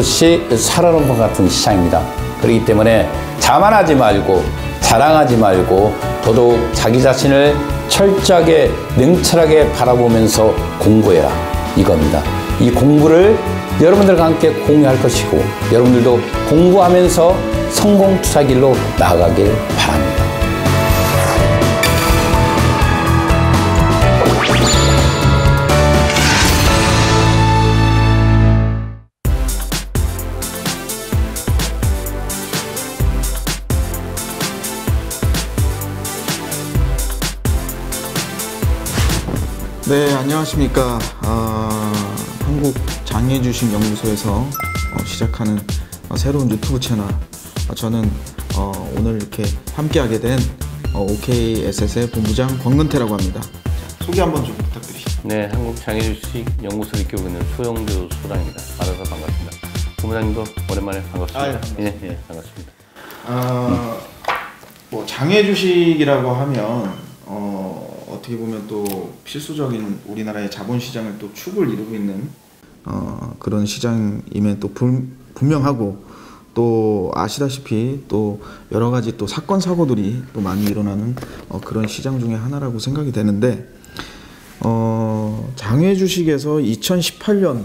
이것이 살아남은 것 같은 시장입니다. 그렇기 때문에 자만하지 말고 자랑하지 말고 더더욱 자기 자신을 철저하게 냉철하게 바라보면서 공부해라 이겁니다. 이 공부를 여러분들과 함께 공유할 것이고 여러분들도 공부하면서 성공 투자길로 나아가길 바랍니다. 네, 안녕하십니까. 한국장애주식연구소에서 시작하는 새로운 유튜브 채널. 저는 오늘 이렇게 함께하게 된 OKSS의 본부장 권근태라고 합니다. 소개 한번 좀 부탁드리겠습니다. 네, 한국장애주식연구소를 이끌고 있는 소영주 소장입니다. 만나서 반갑습니다. 본부장님도 오랜만에 반갑습니다. 예, 반갑습니다. 뭐 장애주식이라고 하면 어떻게 보면 또 필수적인 우리나라의 자본시장을 또 축을 이루고 있는 그런 시장임에 또 분명하고 또 아시다시피 또 여러 가지 또 사건 사고들이 또 많이 일어나는 그런 시장 중에 하나라고 생각이 되는데 장외 주식에서 2018년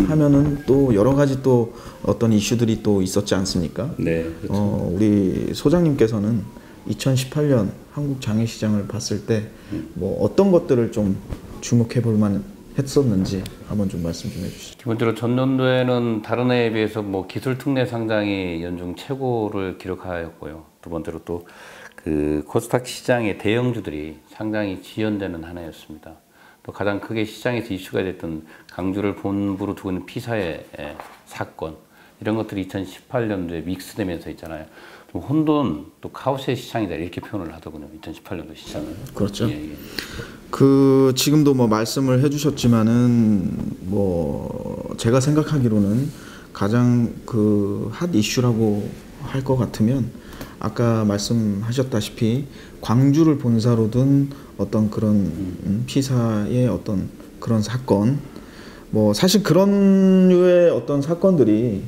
하면은 또 여러 가지 또 어떤 이슈들이 또 있었지 않습니까? 네. 그렇죠. 우리 소장님께서는 2018년 한국 장외 시장을 봤을 때 뭐 어떤 것들을 좀 주목해 볼 만 했었는지 한번 좀 말씀 좀 해주시죠. 기본적으로 전년도에는 다른 해에 비해서 뭐 기술 특례 상장이 연중 최고를 기록하였고요. 두 번째로 또 그 코스닥 시장의 대형주들이 상당히 지연되는 한 해였습니다. 또 가장 크게 시장에서 이슈가 됐던 강주를 본부로 두고 있는 피사의 사건 이런 것들이 2018년도에 믹스되면서 있잖아요. 좀 혼돈 또 카오스의 시장이다 이렇게 표현을 하더군요. 2018년도 시장은. 그렇죠. 예. 그 지금도 뭐 말씀을 해주셨지만은 뭐 제가 생각하기로는 가장 그 핫 이슈라고 할 것 같으면 아까 말씀하셨다시피 광주를 본사로 둔 어떤 그런 피사의 어떤 그런 사건 뭐 사실 그런 류의 어떤 사건들이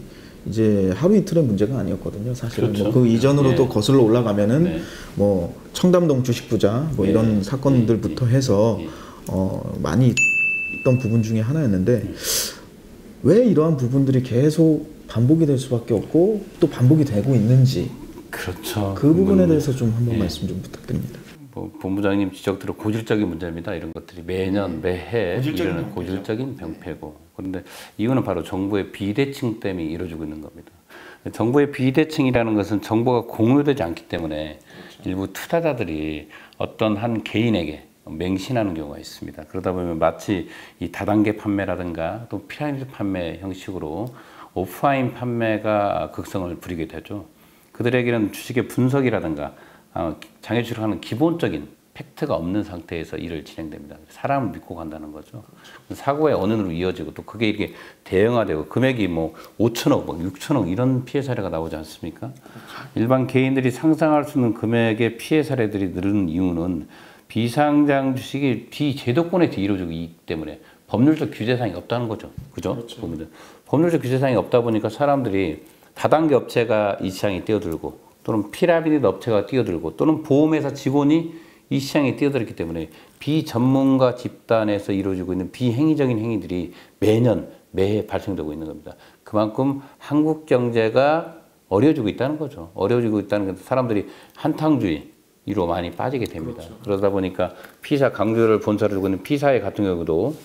이제 하루 이틀의 문제가 아니었거든요. 사실은 그렇죠. 뭐 그 이전으로도 네. 거슬러 올라가면은 네. 뭐 청담동 주식부자 뭐 이런 사건들부터 해서 많이 있던 부분 중에 하나였는데 왜 이러한 부분들이 계속 반복이 될 수밖에 없고 또 반복이 되고 있는지 그렇죠. 그 부분에 대해서 좀 한번 말씀 좀 부탁드립니다. 뭐 본부장님 지적대로 고질적인 문제입니다. 이런 것들이 매년 매해 이런 고질적인 병폐고 그런데 이유는 바로 정부의 비대칭 때문에 이루어지고 있는 겁니다. 정부의 비대칭이라는 것은 정보가 공유되지 않기 때문에 일부 투자자들이 어떤 한 개인에게 맹신하는 경우가 있습니다. 그러다 보면 마치 이 다단계 판매라든가 또 피라미드 판매 형식으로 오프라인 판매가 극성을 부리게 되죠. 그들에게는 주식의 분석이라든가 장외 주식을 하는 기본적인 팩트가 없는 상태에서 일을 진행됩니다. 사람을 믿고 간다는 거죠. 사고의 원인으로 이어지고 또 그게 이렇게 대형화되고 금액이 뭐 5천억, 뭐 6천억 이런 피해 사례가 나오지 않습니까? 일반 개인들이 상상할 수 있는 금액의 피해 사례들이 늘는 이유는 비상장 주식이 비제도권에 이루어지고 있기 때문에 법률적 규제사항이 없다는 거죠. 그죠? 그렇죠. 법률적 규제사항이 없다 보니까 사람들이 다단계 업체가 이 시장에 뛰어들고 또는 피라미드 업체가 뛰어들고 또는 보험회사 직원이 이 시장에 뛰어들었기 때문에 비전문가 집단에서 이루어지고 있는 비행위적인 행위들이 매년 매해 발생되고 있는 겁니다. 그만큼 한국 경제가 어려워지고 있다는 거죠. 어려워지고 있다는 건 사람들이 한탕주의로 많이 빠지게 됩니다. 그렇죠. 그러다 보니까 피사 강주를 본사를 두고 있는 피사의 같은 경우도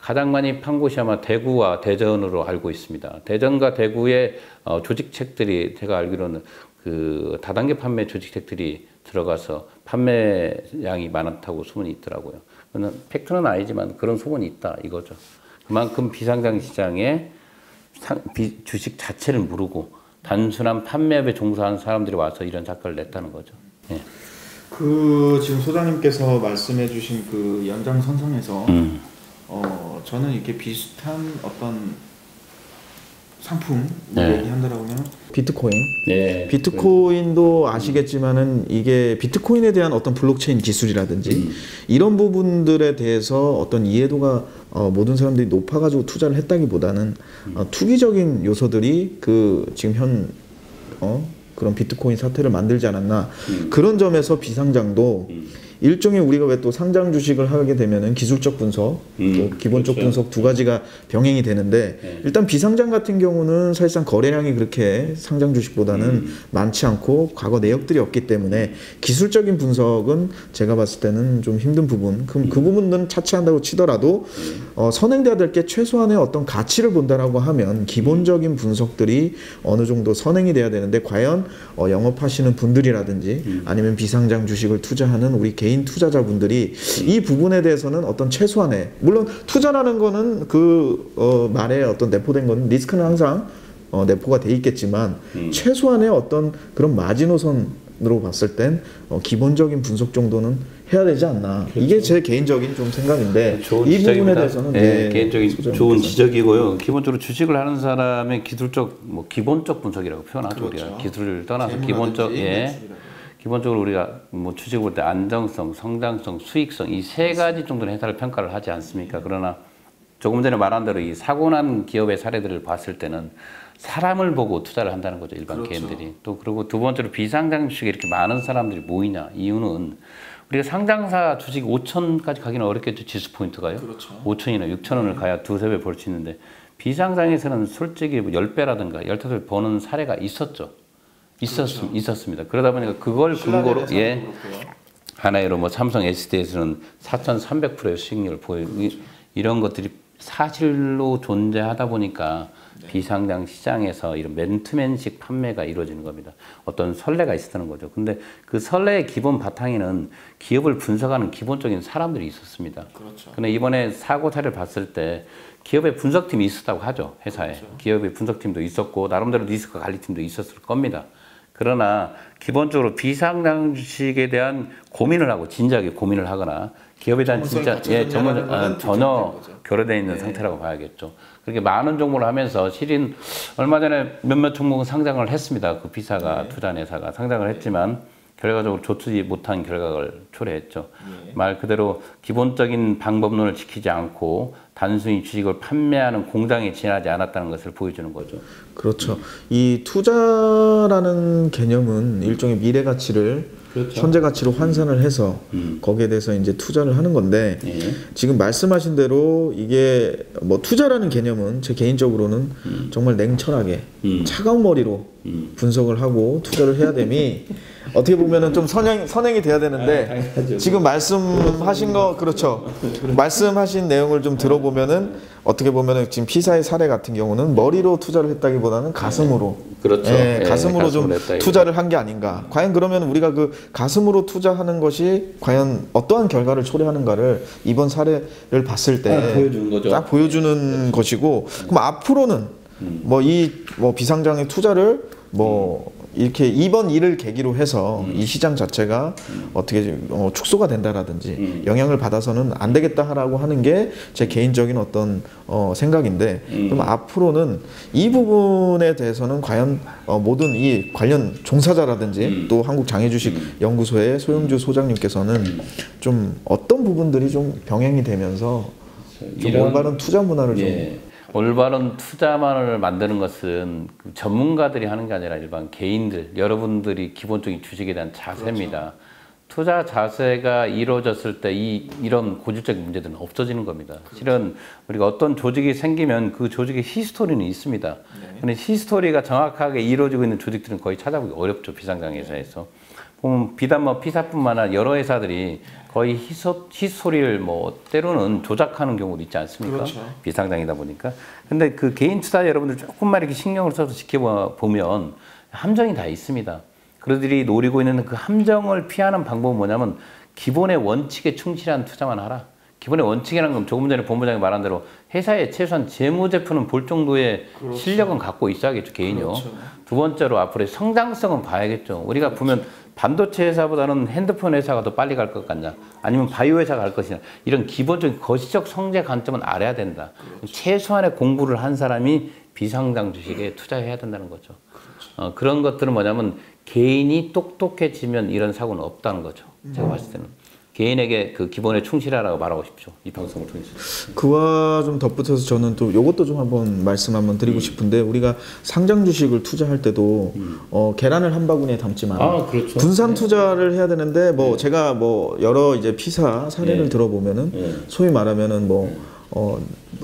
가장 많이 판 곳이 아마 대구와 대전으로 알고 있습니다. 대전과 대구의 조직책들이 제가 알기로는 그 다단계 판매 조직책들이 들어가서 판매량이 많다고 소문이 있더라고요. 팩트는 아니지만 그런 소문이 있다 이거죠. 그만큼 비상장 시장에 주식 자체를 모르고 단순한 판매업에 종사하는 사람들이 와서 이런 사건을 냈다는 거죠. 예. 그 지금 소장님께서 말씀해주신 그 연장선상에서 저는 이렇게 비슷한 어떤 상품 네. 얘기한다라고 하면 비트코인. 네. 비트코인도 아시겠지만은 이게 비트코인에 대한 어떤 블록체인 기술이라든지 이런 부분들에 대해서 어떤 이해도가 모든 사람들이 높아가지고 투자를 했다기보다는 투기적인 요소들이 그 지금 현 그런 비트코인 사태를 만들지 않았나. 그런 점에서 비상장도 일종의 우리가 왜 또 상장 주식을 하게 되면은 기술적 분석, 또 기본적 그렇죠. 분석 두 가지가 병행이 되는데 네. 일단 비상장 같은 경우는 사실상 거래량이 그렇게 상장 주식보다는 많지 않고 과거 내역들이 없기 때문에 기술적인 분석은 제가 봤을 때는 좀 힘든 부분. 그럼 그 부분은 차치한다고 치더라도 선행돼야 될 게 최소한의 어떤 가치를 본다라고 하면 기본적인 분석들이 어느 정도 선행이 돼야 되는데 과연 영업하시는 분들이라든지 아니면 비상장 주식을 투자하는 우리 개인 투자자분들이 이 부분에 대해서는 어떤 최소한의, 물론 투자라는 거는 그 말에 어떤 내포된 건 리스크는 항상 내포가 돼 있겠지만 최소한의 어떤 그런 마지노선으로 봤을 땐 기본적인 분석 정도는 해야 되지 않나. 그렇죠. 이게 제 개인적인 좀 생각인데 좋은 이 지적입니다. 부분에 대해서는 네, 개인적인 좋은 그래서. 지적이고요. 기본적으로 주식을 하는 사람의 기술적 뭐 기본적 분석이라고 표현하죠. 그렇죠. 우리가 기술을 떠나서 기본적 기본적으로 우리가 뭐 주식을 볼 때 안정성, 성장성, 수익성 이 세 가지 정도는 회사를 평가를 하지 않습니까? 그러나 조금 전에 말한 대로 이 사고 난 기업의 사례들을 봤을 때는 사람을 보고 투자를 한다는 거죠. 일반 그렇죠. 개인들이. 또 그리고 두 번째로 비상장 주식에 이렇게 많은 사람들이 모이냐. 이유는 우리가 상장사 주식 5천까지 가기는 어렵겠죠. 지수 포인트가요. 그렇죠. 5천이나 6천 원을 가야 두세 배 벌 수 있는데 비상장에서는 솔직히 뭐 10배라든가 15배 버는 사례가 있었죠. 있었습니다. 그러다 보니까 그걸 근거로 하나로 뭐 삼성 SD에서는 4,300%의 수익률을 이런 것들이 사실로 존재하다 보니까 비상장 시장에서 이런 맨투맨식 판매가 이루어지는 겁니다. 어떤 선례가 있었다는 거죠. 근데 그 선례의 기본 바탕에는 기업을 분석하는 기본적인 사람들이 있었습니다. 그렇죠. 근데 이번에 사고 사례를 봤을 때 기업의 분석팀이 있었다고 하죠. 회사에. 그렇죠. 기업의 분석팀도 있었고 나름대로 리스크 관리팀도 있었을 겁니다. 그러나 기본적으로 비상장 주식에 대한 고민을 하고 진지하게 고민을 하거나 기업에 대한 진짜 전혀 결여되어 있는 상태라고 봐야겠죠. 그렇게 많은 종목을 하면서 실은 얼마 전에 몇몇 종목은 상장을 했습니다. 그 비사가 투자한 회사가 상장을 했지만 결과적으로 좋지 못한 결과를 초래했죠. 말 그대로 기본적인 방법론을 지키지 않고 단순히 주식을 판매하는 공장에 지나지 않았다는 것을 보여주는 거죠. 그렇죠. 이 투자라는 개념은 일종의 미래 가치를 그렇죠. 현재 가치로 환산을 해서 거기에 대해서 이제 투자를 하는 건데 지금 말씀하신 대로 이게 뭐 투자라는 개념은 제 개인적으로는 정말 냉철하게 차가운 머리로 분석을 하고 투자를 해야 됨이 어떻게 보면은 좀 선행이 돼야 되는데 지금 말씀하신 거 그렇죠. 말씀하신 내용을 좀 들어보면은 어떻게 보면은 지금 피사의 사례 같은 경우는 머리로 투자를 했다기보다는 가슴으로 그렇죠. 가슴으로 좀 투자를 한 게 아닌가. 과연 그러면 우리가 그 가슴으로 투자하는 것이 과연 어떠한 결과를 초래하는가를 이번 사례를 봤을 때 보여주는 거죠. 딱 보여주는 것이고 그럼 앞으로는 뭐 비상장의 투자를 이렇게 이번 일을 계기로 해서 이 시장 자체가 어떻게 축소가 된다라든지 영향을 받아서는 안 되겠다라고 하는 게 제 개인적인 어떤 생각인데 그럼 앞으로는 이 부분에 대해서는 과연 모든 이 관련 종사자라든지 또 한국장애주식연구소의 소영주 소장님께서는 좀 어떤 부분들이 좀 병행이 되면서 좀 올바른 투자 문화를 좀 올바른 투자만을 만드는 것은 전문가들이 하는 게 아니라 일반 개인들, 여러분들이 기본적인 주식에 대한 자세입니다. 그렇죠. 투자 자세가 이루어졌을 때 이런 고질적인 문제들은 없어지는 겁니다. 그렇죠. 실은 우리가 어떤 조직이 생기면 그 조직의 히스토리는 있습니다. 근데 히스토리가 정확하게 이루어지고 있는 조직들은 거의 찾아보기 어렵죠. 비상장 회사에서. 보면 비단 피사뿐만 아니라 여러 회사들이 거의 히스토리를 때로는 조작하는 경우도 있지 않습니까? 그렇죠. 비상장이다 보니까. 근데 그 개인 투자자 여러분들 조금만 이렇게 신경을 써서 지켜보면 함정이 다 있습니다. 그들이 노리고 있는 그 함정을 피하는 방법은 뭐냐면 기본의 원칙에 충실한 투자만 하라. 기본의 원칙이라는 건 조금 전에 본부장이 말한 대로 회사에 최소한 재무제표는 볼 정도의 그렇죠. 실력은 갖고 있어야겠죠, 개인이요. 그렇죠. 두 번째로 앞으로의 성장성은 봐야겠죠. 우리가 그렇죠. 보면 반도체 회사보다는 핸드폰 회사가 더 빨리 갈 것 같냐, 아니면 바이오 회사가 갈 것이냐, 이런 기본적인 거시적 성재 관점은 알아야 된다. 그렇죠. 최소한의 공부를 한 사람이 비상장 주식에 투자해야 된다는 거죠. 그런 것들은 뭐냐면 개인이 똑똑해지면 이런 사고는 없다는 거죠. 제가 봤을 때는. 개인에게 그 기본에 충실하라고 말하고 싶죠. 이 방송을 통해서. 그와 좀 덧붙여서 저는 또 요것도 좀 한번 말씀 한번 드리고 싶은데 우리가 상장 주식을 투자할 때도 계란을 한 바구니에 담지만 그렇죠. 분산 투자를 해야 되는데 뭐 제가 뭐 여러 이제 피사 사례를 들어보면은 소위 말하면은 뭐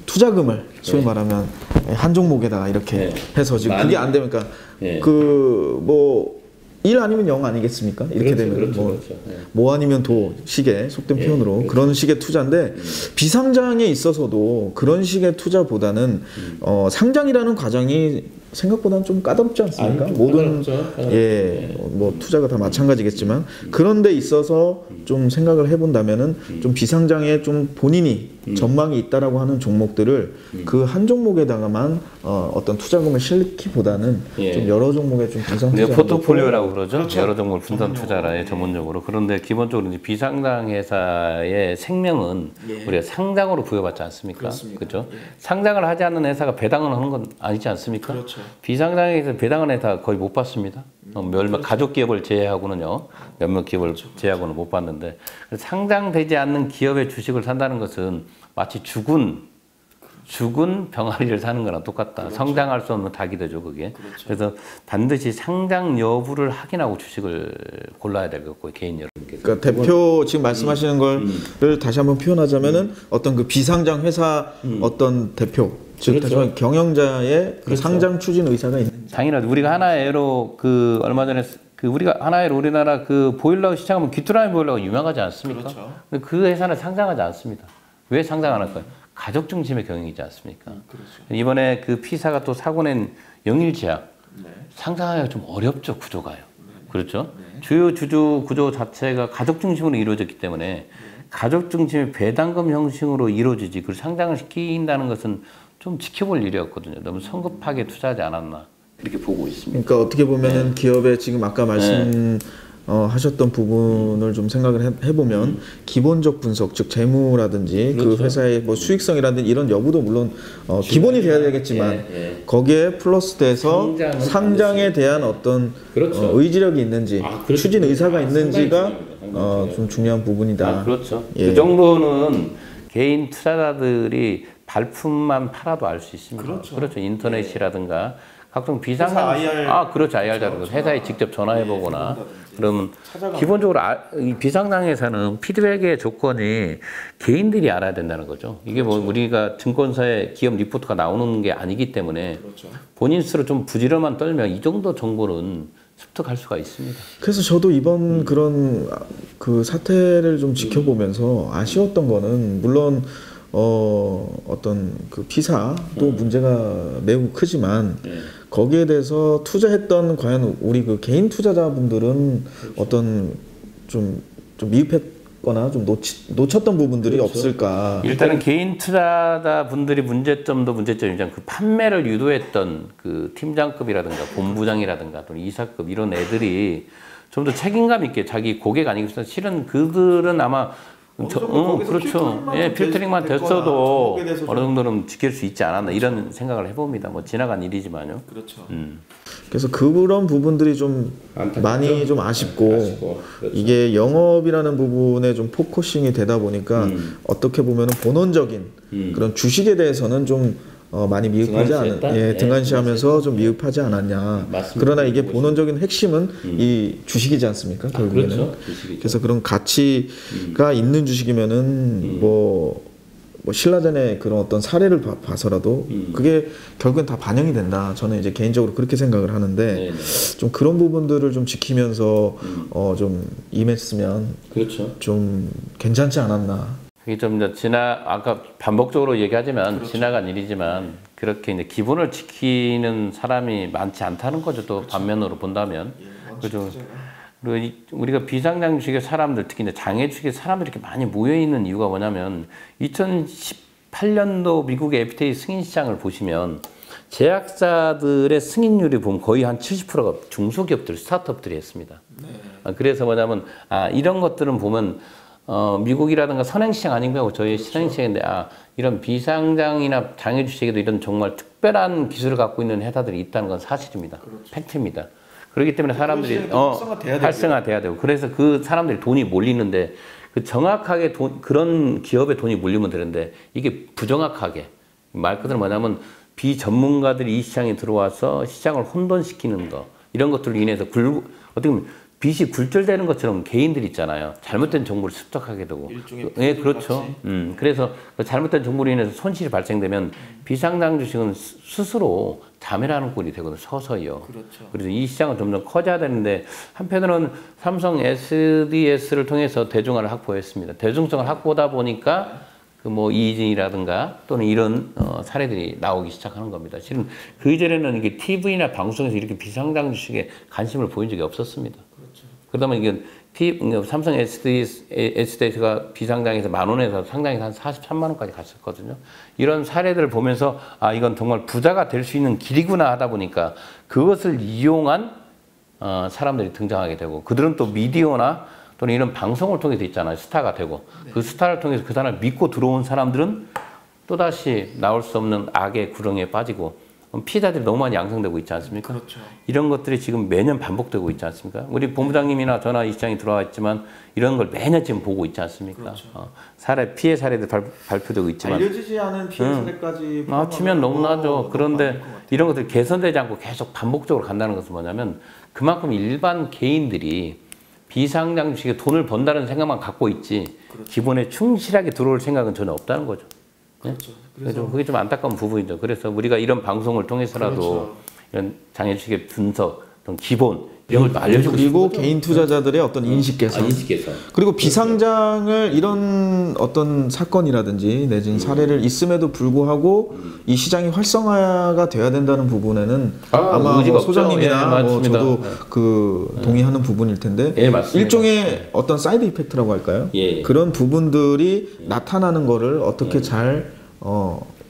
투자금을 소위 말하면 한 종목에다가 이렇게 해서 지금 그게 안 되니까 그 뭐 일 아니면 영 아니겠습니까? 이렇게 되면 뭐 아니면 도 식의 속된 표현으로 그런 식의 투자인데 비상장에 있어서도 그런 식의 투자보다는 상장이라는 과정이 생각보다는 좀 까다롭지 않습니까? 모든 뭐 투자가 다 마찬가지겠지만 그런 데 있어서 좀 생각을 해본다면은 좀 비상장에 좀 본인이 전망이 있다라고 하는 종목들을 그 한 종목에다가만 어떤 투자금을 실기보다는 좀 여러 종목에 좀 분산 투자. 포트폴리오라고 그러죠. 그렇죠. 여러 종목을 분산 투자라에 전문적으로. 그런데 기본적으로 이제 비상장 회사의 생명은 우리가 상장으로 부여받지 않습니까? 그렇죠. 상장을 하지 않는 회사가 배당을 하는 건 아니지 않습니까? 그렇죠. 비상장에서 배당은 회사 거의 못 받습니다. 몇몇 가족 기업을 제외하고는요. 몇몇 기업을 제외하고는 못 받는데 상장되지 않는 기업의 주식을 산다는 것은 마치 죽은 병아리를 사는 거랑 똑같다. 성장할 수 없는 닭이 되죠, 그게. 그래서 반드시 상장 여부를 확인하고 주식을 골라야 될 것 같고, 개인 여러분께서. 그러니까 대표 지금 말씀하시는 걸 다시 한번 표현하자면은 어떤 그 비상장 회사 어떤 대표, 즉 다시 말해 경영자의 그 상장 추진 의사가 있는지. 당연하죠. 우리가 하나에로 그 얼마 전에 우리가 하나의 우리나라 그 보일러 시장하면 귀뚜라미 보일러가 유명하지 않습니까? 근데 그 회사는 상장하지 않습니다. 왜 상장 안 할까요? 가족 중심의 경영이지 않습니까? 이번에 그 피사가 또 사고 낸 영일제약 상장하기가 좀 어렵죠, 구조가요. 그렇죠? 주요 주주 구조 자체가 가족 중심으로 이루어졌기 때문에 가족 중심의 배당금 형식으로 이루어지지 그걸 상장을 시킨다는 것은 좀 지켜볼 일이었거든요. 너무 성급하게 투자하지 않았나 이렇게 보고 있습니다. 그러니까 어떻게 보면은 기업의 지금 아까 하셨던 부분을 좀 생각을 해보면 기본적 분석, 즉 재무라든지 그 회사의 뭐 수익성이라든지 이런 여부도 물론 기본이 돼야 되겠지만 거기에 플러스돼서 상장에 대한 어떤 의지력이 있는지 추진 의사가 있는지가 좀 중요한 부분이다. 그렇죠. 그 정도는 개인 투자자들이 발품만 팔아도 알 수 있습니다. 그렇죠. 인터넷이라든가 각종 비상장 그렇죠. IR 자료 회사에 직접 전화해 보거나 그러면 기본적으로 이 비상장 회사는 피드백의 조건이 개인들이 알아야 된다는 거죠. 이게 뭐 우리가 증권사에 기업 리포트가 나오는 게 아니기 때문에 본인 스스로 좀 부지런만 떨면 이 정도 정보는 습득할 수가 있습니다. 그래서 저도 이번 그런 그 사태를 좀 지켜보면서 아쉬웠던 거는 물론 어떤 그 피사도 문제가 매우 크지만 거기에 대해서 투자했던 과연 우리 그 개인 투자자분들은 어떤 좀 미흡했거나 좀 놓쳤던 부분들이 없을까? 일단은 개인 투자자분들이 문제점이잖아요. 그 판매를 유도했던 그 팀장급이라든가 본부장이라든가 또는 이사급 이런 애들이 좀 더 책임감 있게 자기 고객 아니겠어요? 실은 그들은 아마 그렇죠. 필터링만 됐어도 어느 정도는 지킬 수 있지 않았나 이런 생각을 해봅니다. 뭐 지나간 일이지만요. 그렇죠. 그래서 그런 부분들이 좀 많이 좀 아쉽고 이게 영업이라는 부분에 좀 포커싱이 되다 보니까 어떻게 보면은 본원적인 그런 주식에 대해서는 좀 많이 미흡하지 않은, 등한시하면서 좀 미흡하지 않았냐. 그러나 이게 본원적인 핵심은 이 주식이지 않습니까? 결국에는. 그렇죠. 그래서 그런 가치가 있는 주식이면은 뭐 신라젠의 그런 어떤 사례를 봐서라도 그게 결국엔 다 반영이 된다. 저는 이제 개인적으로 그렇게 생각을 하는데 좀 그런 부분들을 좀 지키면서 좀 임했으면 좀 괜찮지 않았나. 이게 좀 아까 반복적으로 얘기하지만 지나간 일이지만 그렇게 이제 기본을 지키는 사람이 많지 않다는 거죠. 또 반면으로 본다면. 그죠. 그리고 우리가 비상장 주식의 사람들, 특히 이제 장애 주식의 사람들이 이렇게 많이 모여 있는 이유가 뭐냐면 2018년도 미국의 FTA 승인 시장을 보시면 제약사들의 승인율이 보면 거의 한 70%가 중소기업들, 스타트업들이 했습니다. 그래서 뭐냐면 이런 것들은 보면 미국이라든가 선행시장 아닌가 하고 저희 신행시장인데 이런 비상장이나 장애 주식에도 이런 정말 특별한 기술을 갖고 있는 회사들이 있다는 건 사실입니다. 그렇죠. 팩트입니다. 그렇기 때문에 사람들이 활성화돼야 되고 그래서 그 사람들이 돈이 몰리는데 그 정확하게 그런 기업의 돈이 몰리면 되는데 이게 부정확하게 말 그대로 뭐냐면 비전문가들이 이 시장에 들어와서 시장을 혼돈시키는 거 이런 것들로 인해서 어떻게 보면 빚이 굴절되는 것처럼 개인들 있잖아요. 잘못된 정보를 습득하게 되고. 예, 그렇죠. 그래서 그 잘못된 정보로 인해서 손실이 발생되면 비상장 주식은 스스로 자멸하는 꼴이 되거든요. 서서히요. 그렇죠. 그래서 이 시장은 점점 커져야 되는데 한편으로는 삼성 SDS를 통해서 대중화를 확보했습니다. 대중성을 확보하다 보니까 그 뭐 이진이라든가 또는 이런 사례들이 나오기 시작하는 겁니다. 실은 그 이전에는 이게 TV나 방송에서 이렇게 비상장 주식에 관심을 보인 적이 없었습니다. 그렇죠. 그러다 보니 이게 삼성 SDS가 비상장에서 10,000원에서 상장해서 한 43만 원까지 갔었거든요. 이런 사례들을 보면서 아 이건 정말 부자가 될 수 있는 길이구나 하다 보니까 그것을 이용한 사람들이 등장하게 되고 그들은 또 미디어나 또는 이런 방송을 통해서 있잖아요. 스타가 되고 네. 그 스타를 통해서 그 사람을 믿고 들어온 사람들은 또다시 나올 수 없는 악의 구렁이에 빠지고 피해자들이 너무 많이 양성되고 있지 않습니까? 그렇죠. 이런 것들이 지금 매년 반복되고 있지 않습니까? 우리 본부장님이나 저나 이 시장에 들어와 있지만 이런 걸 매년 지금 보고 있지 않습니까? 그렇죠. 피해 사례들 발표되고 있지만 알려지지 않은 피해 사례까지 치면 너무나죠. 그런데 이런 것들이 개선되지 않고 계속 반복적으로 간다는 것은 뭐냐면 그만큼 일반 개인들이 비상장 주식에 돈을 번다는 생각만 갖고 있지 그렇죠. 기본에 충실하게 들어올 생각은 전혀 없다는 거죠. 그렇죠. 그래서 그게 좀 안타까운 부분이죠. 그래서 우리가 이런 방송을 통해서라도 그렇죠. 이런 장애 주식의 분석, 어떤 기본 이런 걸 또 알려주고 그리고 개인 투자자들의 어떤 인식 개선. 그리고 비상장을 이런 어떤 사건이라든지 내지는 사례를 있음에도 불구하고 이 시장이 활성화가 돼야 된다는 부분에는 아마 뭐 소장님이나 뭐 저도 동의하는 부분일 텐데 일종의 어떤 사이드 이펙트라고 할까요? 그런 부분들이 나타나는 거를 어떻게 잘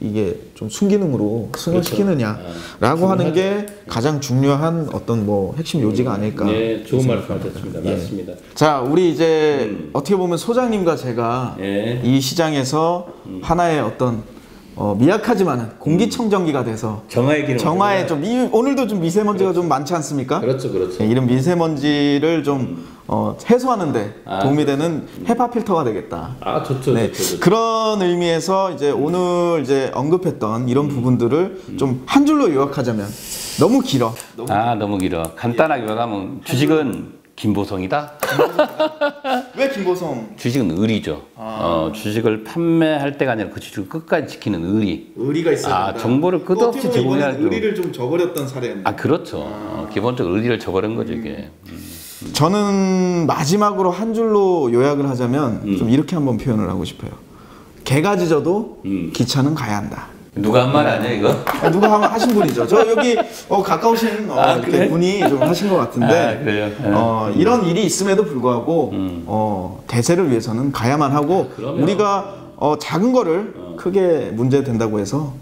이게 좀 순기능으로 승화시키느냐라고 하는 게 가장 중요한 어떤 뭐 핵심 요지가 아닐까. 네, 좋은 말씀하셨습니다. 맞습니다. 자, 우리 이제 어떻게 보면 소장님과 제가 이 시장에서 하나의 어떤 미약하지만은 공기청정기가 돼서 정화에 좀 오늘도 좀 미세먼지가 좀 많지 않습니까? 그렇죠. 이런 미세먼지를 좀 해소하는데 도움이 되는 헤파 필터가 되겠다. 좋죠. 그런 의미에서 이제 오늘 이제 언급했던 이런 부분들을 좀 한 줄로 요약하자면 너무 길어. 너무 길어. 간단하게 요약하면 주식은 김보성이다. 왜 김보성? 주식은 의리죠. 주식을 판매할 때가 아니라 그 주식을 끝까지 지키는 의리. 의리가 있어야 된다. 정보를 끝없이 제공해야 돼. 의리를 좀 저버렸던 사례인데. 그렇죠. 기본적으로 의리를 저버린 거죠 이게. 저는 마지막으로 한 줄로 요약을 하자면 좀 이렇게 한번 표현을 하고 싶어요. 개가 짖어도 기차는 가야 한다. 누가 한 말 아니야 이거? 누가 하신 분이죠. 저 여기 가까우신 그래? 분이 좀 하신 것 같은데 그래요? 이런 일이 있음에도 불구하고 대세를 위해서는 가야만 하고 그럼요. 우리가 작은 거를 크게 문제 된다고 해서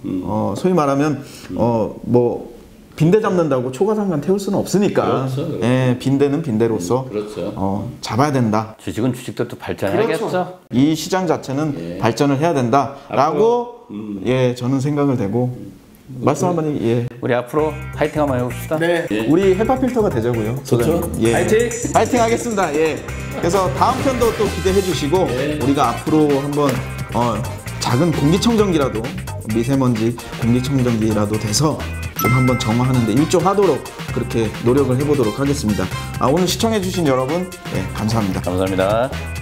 소위 말하면 뭐 빈대 잡는다고 초가상간 태울 수는 없으니까 그렇죠. 빈대는 빈대로서 잡아야 된다. 주식은 주식대로 또 발전해야겠죠. 그렇죠. 이 시장 자체는 발전을 해야 된다라고 저는 생각을 되고 말씀 한번 우리 앞으로 파이팅 한번 해봅시다. 네. 우리 헤파 필터가 되자고요. 좋죠. 파이팅! 파이팅 하겠습니다. 그래서 다음 편도 또 기대해 주시고 우리가 앞으로 한번 작은 공기청정기라도 미세먼지 공기청정기라도 돼서 좀 한번 정화하는데 일조하도록 그렇게 노력을 해보도록 하겠습니다. 오늘 시청해 주신 여러분 감사합니다. 감사합니다.